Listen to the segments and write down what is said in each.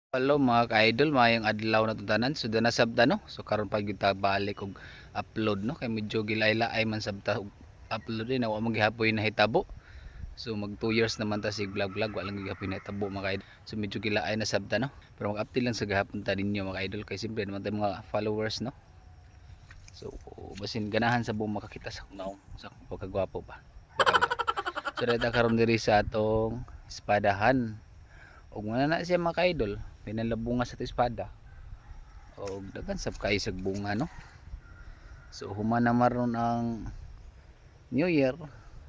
Hello mga ka-idol, mayang adlaw na tutanan. So na sabta no. So karon pa gyud ta balik og upload no kay medyo gilay-laay man sabta og upload din wa maghihapoy na hitabo. So mag 2 years naman ta sig vlog wa lang gyud na hitabo mga ka-idol. So medyo gilaay na sabta no. Pero mag-update lang sa gahapon ta ninyo mga ka-idol kay simple naman tay mga followers no. So basin ganahan sa buong makakita sa kunaong sa pagkagwapo pa. So data karon diri sa atong espadahan. Og wala na siya mga ka-idol, pinalabunga sa espada. Og daghan sab kay sa bunga no. So human na maron ang New Year.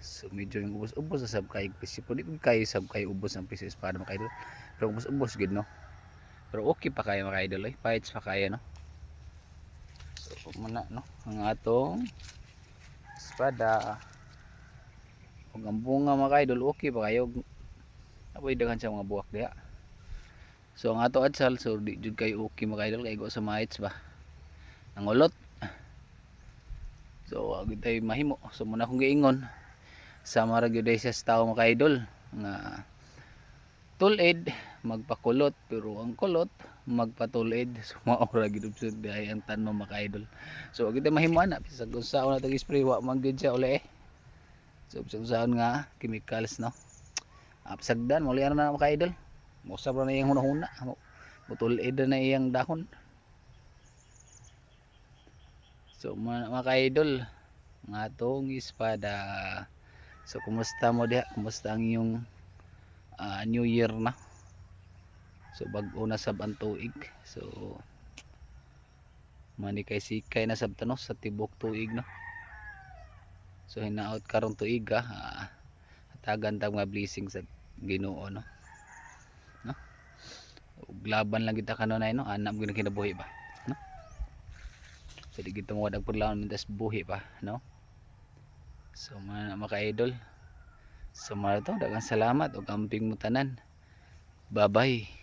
So medyo yung ubos-ubos sa sab kay pisipo di kay sab kay ubos ang piso espada mga ka-idol. Pero ubos-ubos gid no. Pero okay pa kaya mga ka-idol eh. Fights pa kaya no. So muna no ang atong espada. Og ang bunga mga ka-idol okay pa kayo. Apoy daghan sa mga buwak diha. So ang ato adsal so di jud kay okay mga idol kay go sa mites ba. Ang ulot. So agud tay mahimo. So muna kong giingon sama ra gyud sa tao mga idol nga tulid magpakulot pero ang kulot magpatulid. So maura gyud sa diay ang tanom mga idol. So agud tay mahimo ana bisag unsaon natag spray wa man gyud siya uli eh. So bisag unsaon nga chemicals no. Apsagdan mo lian na mga idol. Musab na iyang hunahuna. Mutulid na iyang dahon. So mga ka-idol, ng atong espada. So kumusta mo diha? Kumusta ang iyong New Year na? So bag-o na sab ang tuig. So manikay sikay na sab tanos sa tibok tuig no. So hinaot karong tuig hatagan ta mga blessing sa Ginoo no. No? Laban lang kita kanunay no, anak gyud kinabuhi ba. No? So di kita mo wadag pudlaon mintas buhi pa, no? So mga ka-idol. So mga to daghang salamat ug amping mo tanan. Bye-bye.